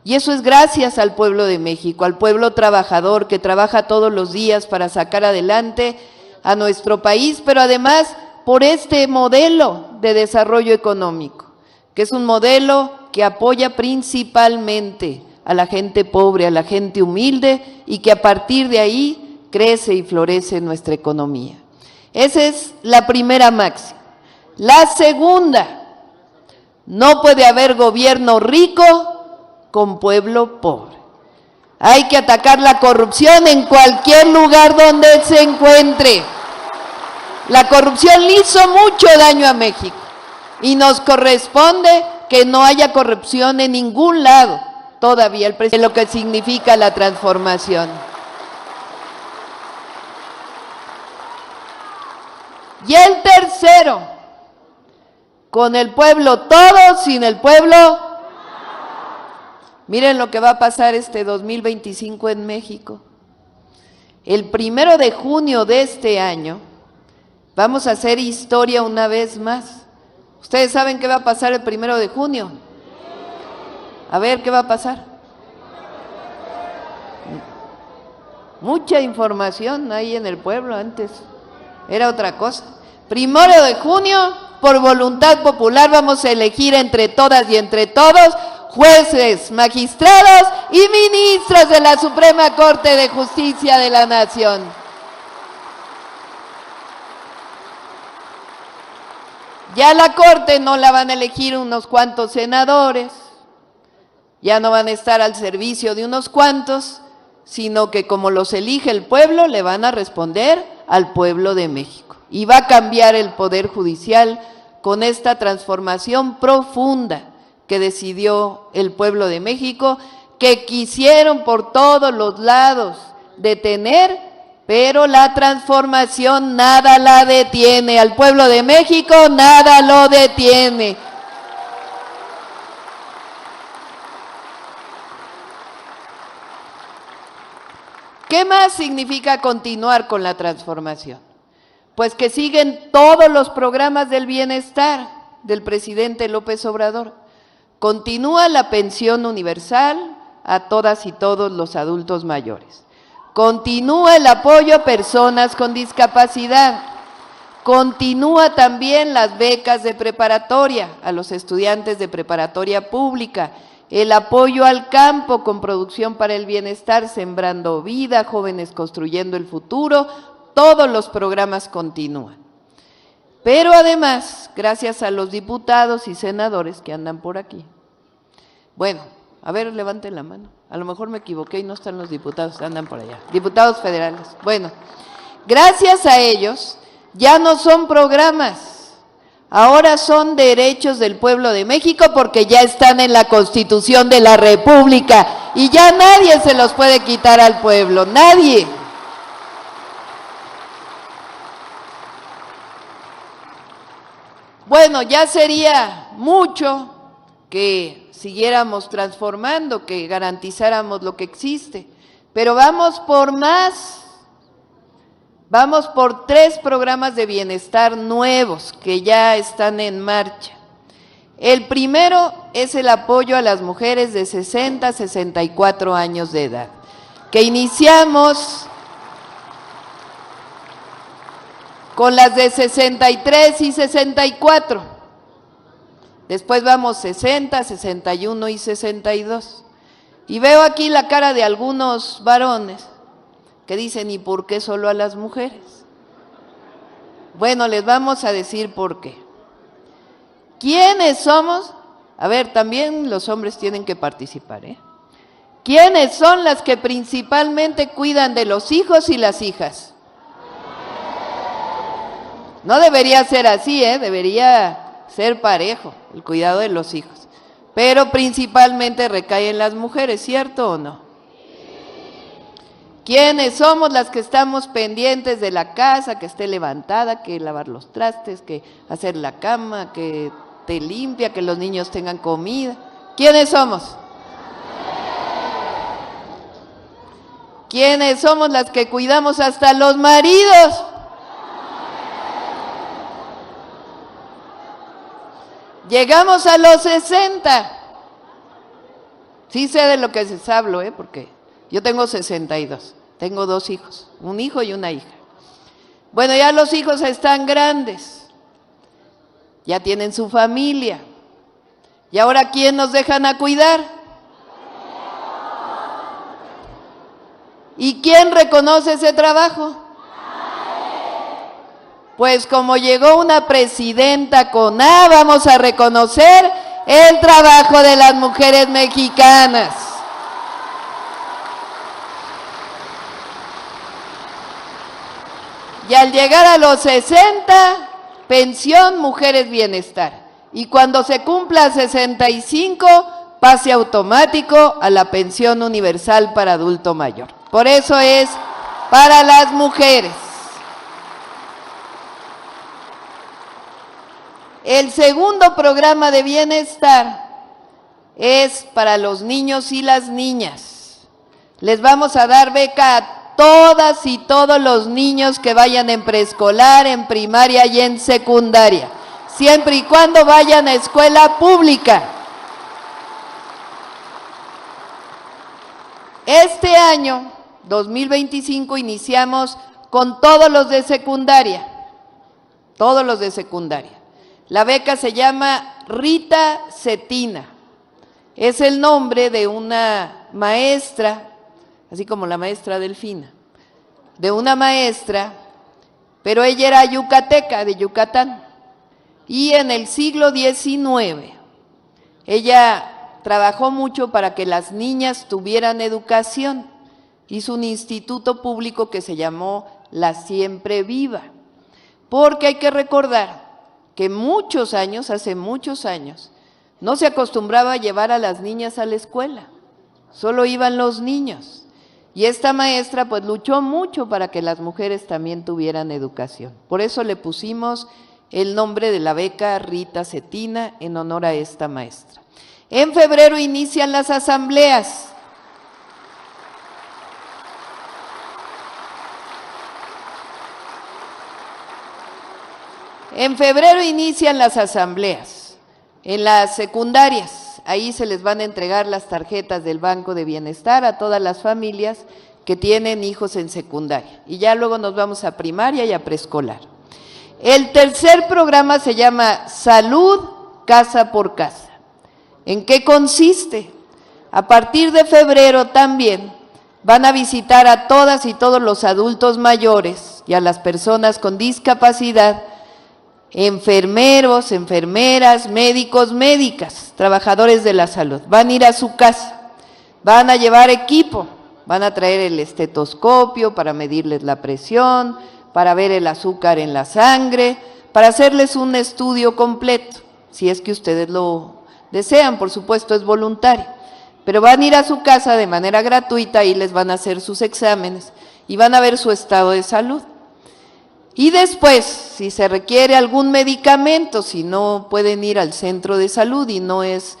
Y eso es gracias al pueblo de México, al pueblo trabajador que trabaja todos los días para sacar adelante a nuestro país, pero además por este modelo de desarrollo económico, que es un modelo que apoya principalmente a la gente pobre, a la gente humilde y que a partir de ahí crece y florece nuestra economía. Esa es la primera máxima. La segunda, no puede haber gobierno rico con pueblo pobre. Hay que atacar la corrupción en cualquier lugar donde se encuentre. La corrupción le hizo mucho daño a México y nos corresponde que no haya corrupción en ningún lado todavía, lo que significa la transformación. Y el tercero, con el pueblo todo, sin el pueblo. Miren lo que va a pasar este 2025 en México. El 1 de junio de este año vamos a hacer historia una vez más. ¿Ustedes saben qué va a pasar el 1 de junio? A ver, ¿qué va a pasar? Mucha información ahí en el pueblo, antes era otra cosa. 1 de junio, por voluntad popular, vamos a elegir entre todas y entre todos jueces, magistrados y ministros de la Suprema Corte de Justicia de la Nación. Ya la Corte no la van a elegir unos cuantos senadores, ya no van a estar al servicio de unos cuantos, sino que como los elige el pueblo, le van a responder al pueblo de México. Y va a cambiar el Poder Judicial con esta transformación profunda que decidió el pueblo de México, que quisieron por todos los lados detener, pero la transformación nada la detiene. Al pueblo de México nada lo detiene. ¿Qué más significa continuar con la transformación? Pues que siguen todos los programas del bienestar del presidente López Obrador. Continúa la pensión universal a todas y todos los adultos mayores. continúa el apoyo a personas con discapacidad, continúa también las becas de preparatoria a los estudiantes de preparatoria pública, el apoyo al campo con producción para el bienestar, Sembrando Vida, Jóvenes Construyendo el Futuro, todos los programas continúan. Pero además, gracias a los diputados y senadores que andan por aquí. Bueno, a ver, levanten la mano. A lo mejor me equivoqué y no están los diputados, andan por allá. Diputados federales. Bueno, gracias a ellos ya no son programas. Ahora son derechos del pueblo de México porque ya están en la Constitución de la República y ya nadie se los puede quitar al pueblo, nadie. Bueno, ya sería mucho que siguiéramos transformando, que garantizáramos lo que existe, pero vamos por más. Vamos por 3 programas de bienestar nuevos que ya están en marcha. El primero es el apoyo a las mujeres de 60 a 64 años de edad, que iniciamos con las de 63 y 64. Después vamos 60, 61 y 62. Y veo aquí la cara de algunos varones que dicen, ¿y por qué solo a las mujeres? Bueno, les vamos a decir por qué. ¿Quiénes somos? A ver, también los hombres tienen que participar, ¿eh? ¿Quiénes son las que principalmente cuidan de los hijos y las hijas? No debería ser así, debería ser parejo el cuidado de los hijos. Pero principalmente recae en las mujeres, ¿cierto o no? ¿Quiénes somos las que estamos pendientes de la casa, que esté levantada, que lavar los trastes, que hacer la cama, que te limpia, que los niños tengan comida? ¿Quiénes somos? ¿Quiénes somos las que cuidamos hasta los maridos? Llegamos a los 60. Sí sé de lo que les hablo, porque yo tengo 62, tengo 2 hijos, un hijo y una hija. Bueno, ya los hijos están grandes, ya tienen su familia. ¿Y ahora quién nos dejan a cuidar? ¿Y quién reconoce ese trabajo? Pues como llegó una presidenta con A, vamos a reconocer el trabajo de las mujeres mexicanas. Y al llegar a los 60, pensión, mujeres, bienestar. Y cuando se cumpla 65, pase automático a la pensión universal para adulto mayor. Por eso es para las mujeres. El segundo programa de bienestar es para los niños y las niñas. Les vamos a dar beca a todas y todos los niños que vayan en preescolar, en primaria y en secundaria, siempre y cuando vayan a escuela pública. Este año, 2025, iniciamos con todos los de secundaria, todos los de secundaria. La beca se llama Rita Cetina, es el nombre de una maestra, así como la maestra Delfina, de una maestra, pero ella era yucateca, de Yucatán, y en el siglo XIX ella trabajó mucho para que las niñas tuvieran educación, hizo un instituto público que se llamó La Siempre Viva, porque hay que recordar que muchos años, hace muchos años, no se acostumbraba a llevar a las niñas a la escuela, solo iban los niños. Y esta maestra pues luchó mucho para que las mujeres también tuvieran educación. Por eso le pusimos el nombre de la beca Rita Cetina en honor a esta maestra. En febrero inician las asambleas. En febrero inician las asambleas, en las secundarias, ahí se les van a entregar las tarjetas del Banco de Bienestar a todas las familias que tienen hijos en secundaria. Y ya luego nos vamos a primaria y a preescolar. El tercer programa se llama Salud Casa por Casa. ¿En qué consiste? A partir de febrero también van a visitar a todas y todos los adultos mayores y a las personas con discapacidad, enfermeros, enfermeras, médicos, médicas, trabajadores de la salud. Van a ir a su casa, van a llevar equipo, van a traer el estetoscopio para medirles la presión, para ver el azúcar en la sangre, para hacerles un estudio completo, si es que ustedes lo desean, por supuesto es voluntario. Pero van a ir a su casa de manera gratuita y les van a hacer sus exámenes y van a ver su estado de salud. Y después, si se requiere algún medicamento, si no pueden ir al centro de salud y no es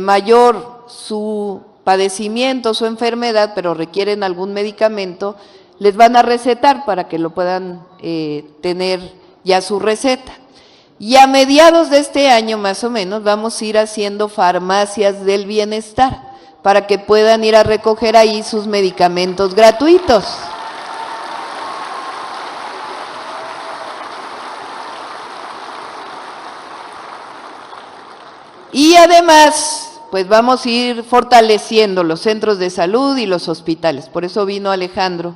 mayor su padecimiento, su enfermedad, pero requieren algún medicamento, les van a recetar para que lo puedan tener ya su receta. Y a mediados de este año, más o menos, vamos a ir haciendo farmacias del bienestar, para que puedan ir a recoger ahí sus medicamentos gratuitos. Y además, pues vamos a ir fortaleciendo los centros de salud y los hospitales. Por eso vino Alejandro,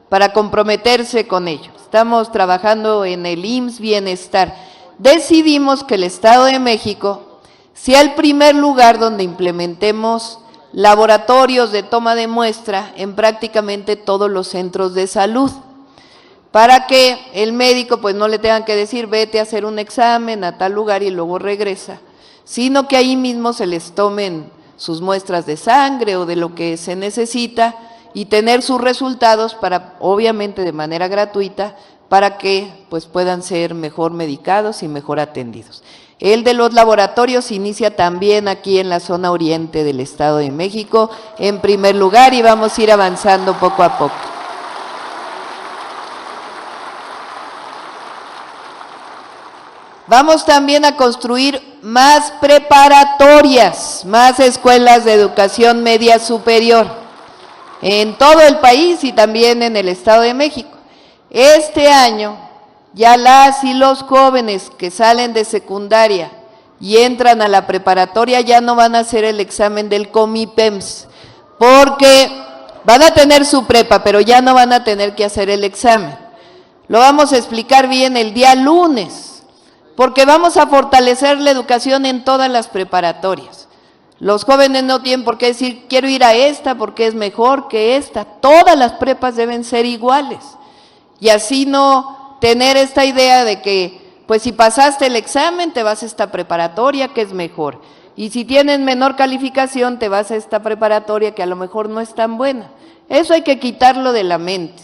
para comprometerse con ello. Estamos trabajando en el IMSS Bienestar. Decidimos que el Estado de México sea el primer lugar donde implementemos laboratorios de toma de muestra en prácticamente todos los centros de salud, para que el médico pues no le tengan que decir vete a hacer un examen a tal lugar y luego regresa, sino que ahí mismo se les tomen sus muestras de sangre o de lo que se necesita y tener sus resultados para, obviamente de manera gratuita, para que pues puedan ser mejor medicados y mejor atendidos. El de los laboratorios inicia también aquí en la zona oriente del Estado de México, en primer lugar, y vamos a ir avanzando poco a poco. Vamos también a construir más preparatorias, más escuelas de educación media superior, en todo el país y también en el Estado de México. Este año, ya las y los jóvenes que salen de secundaria y entran a la preparatoria ya no van a hacer el examen del Comipems, porque van a tener su prepa, pero ya no van a tener que hacer el examen. Lo vamos a explicar bien el día lunes, porque vamos a fortalecer la educación en todas las preparatorias. Los jóvenes no tienen por qué decir, quiero ir a esta porque es mejor que esta. Todas las prepas deben ser iguales, y así no tener esta idea de que, pues si pasaste el examen, te vas a esta preparatoria que es mejor. Y si tienes menor calificación, te vas a esta preparatoria que a lo mejor no es tan buena. Eso hay que quitarlo de la mente.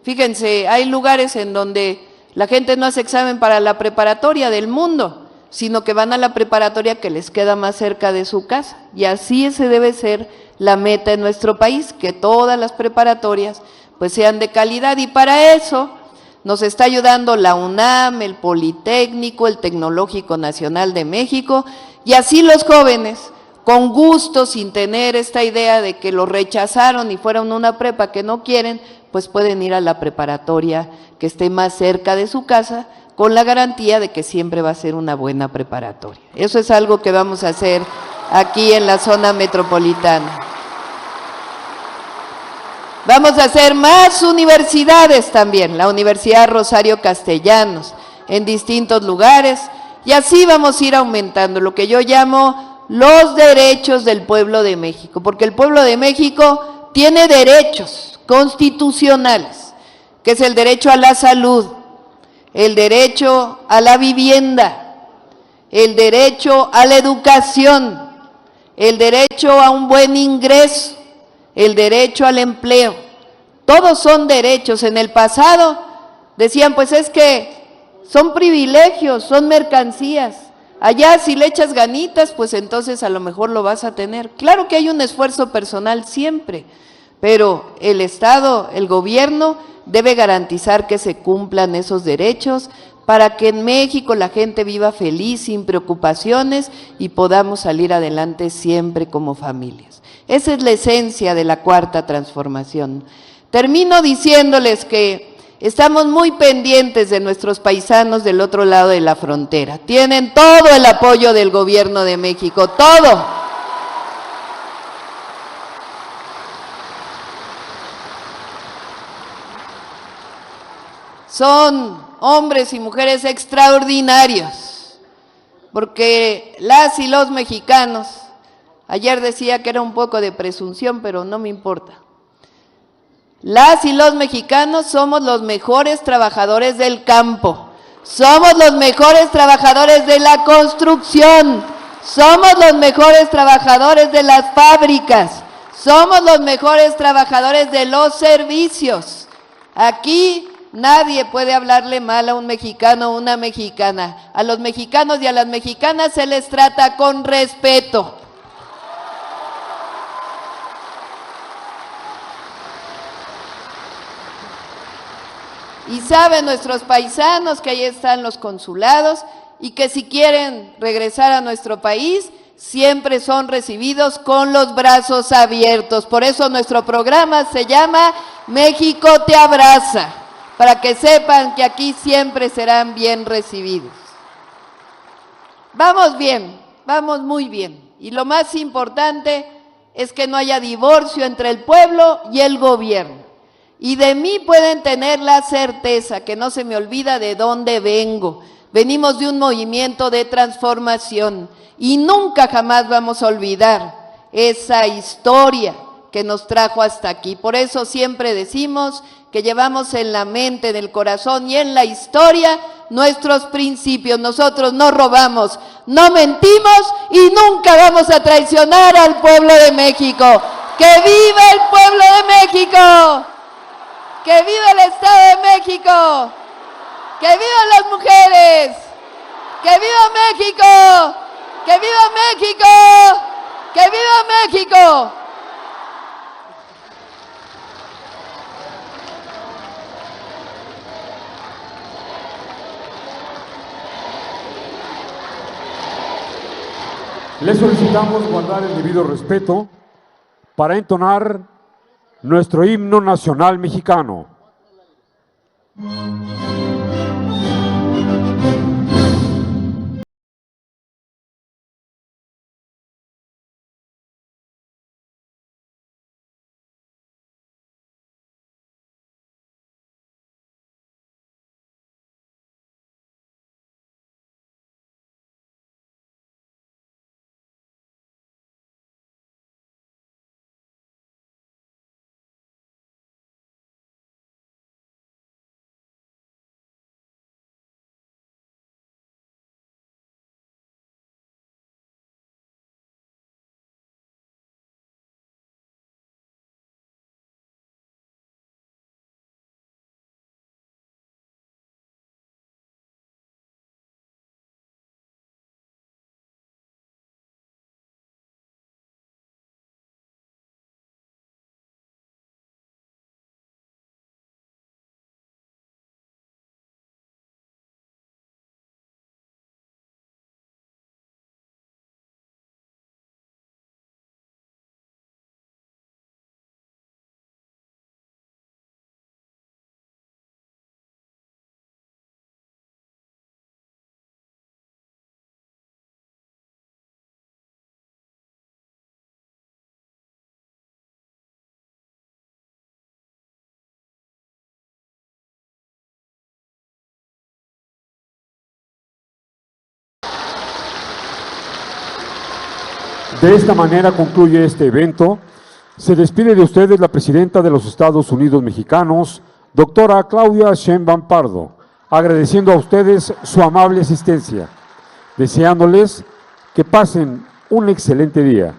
Fíjense, hay lugares en donde la gente no hace examen para la preparatoria del mundo, sino que van a la preparatoria que les queda más cerca de su casa. Y así ese debe ser la meta en nuestro país, que todas las preparatorias pues sean de calidad, y para eso nos está ayudando la UNAM, el Politécnico, el Tecnológico Nacional de México, y así los jóvenes, con gusto, sin tener esta idea de que lo rechazaron y fueron una prepa que no quieren, pues pueden ir a la preparatoria que esté más cerca de su casa, con la garantía de que siempre va a ser una buena preparatoria. Eso es algo que vamos a hacer aquí en la zona metropolitana. Vamos a hacer más universidades también, la Universidad Rosario Castellanos, en distintos lugares, y así vamos a ir aumentando lo que yo llamo los derechos del pueblo de México, porque el pueblo de México tiene derechos constitucionales, que es el derecho a la salud, el derecho a la vivienda, el derecho a la educación, el derecho a un buen ingreso, el derecho al empleo. Todos son derechos. En el pasado decían, pues es que son privilegios, son mercancías. Allá si le echas ganitas, pues entonces a lo mejor lo vas a tener. Claro que hay un esfuerzo personal siempre, pero el Estado, el gobierno debe garantizar que se cumplan esos derechos para que en México la gente viva feliz, sin preocupaciones, y podamos salir adelante siempre como familias. Esa es la esencia de la Cuarta Transformación. Termino diciéndoles que estamos muy pendientes de nuestros paisanos del otro lado de la frontera. Tienen todo el apoyo del Gobierno de México, todo. Son hombres y mujeres extraordinarios, porque las y los mexicanos, ayer decía que era un poco de presunción, pero no me importa. Las y los mexicanos somos los mejores trabajadores del campo, somos los mejores trabajadores de la construcción, somos los mejores trabajadores de las fábricas, somos los mejores trabajadores de los servicios. Aquí nadie puede hablarle mal a un mexicano o una mexicana. A los mexicanos y a las mexicanas se les trata con respeto. Y saben nuestros paisanos que ahí están los consulados y que si quieren regresar a nuestro país, siempre son recibidos con los brazos abiertos. Por eso nuestro programa se llama México te abraza, para que sepan que aquí siempre serán bien recibidos. Vamos bien, vamos muy bien. Y lo más importante es que no haya divorcio entre el pueblo y el gobierno. Y de mí pueden tener la certeza que no se me olvida de dónde vengo. Venimos de un movimiento de transformación y nunca jamás vamos a olvidar esa historia que nos trajo hasta aquí. Por eso siempre decimos que llevamos en la mente, en el corazón y en la historia nuestros principios. Nosotros no robamos, no mentimos y nunca vamos a traicionar al pueblo de México. ¡Que viva el pueblo de México! ¡Que viva el Estado de México! ¡Que vivan las mujeres! ¡Que viva México! ¡Que viva México! ¡Que viva México! Les solicitamos guardar el debido respeto para entonar nuestro himno nacional mexicano. De esta manera concluye este evento. Se despide de ustedes la presidenta de los Estados Unidos Mexicanos, doctora Claudia Sheinbaum Pardo, agradeciendo a ustedes su amable asistencia, deseándoles que pasen un excelente día.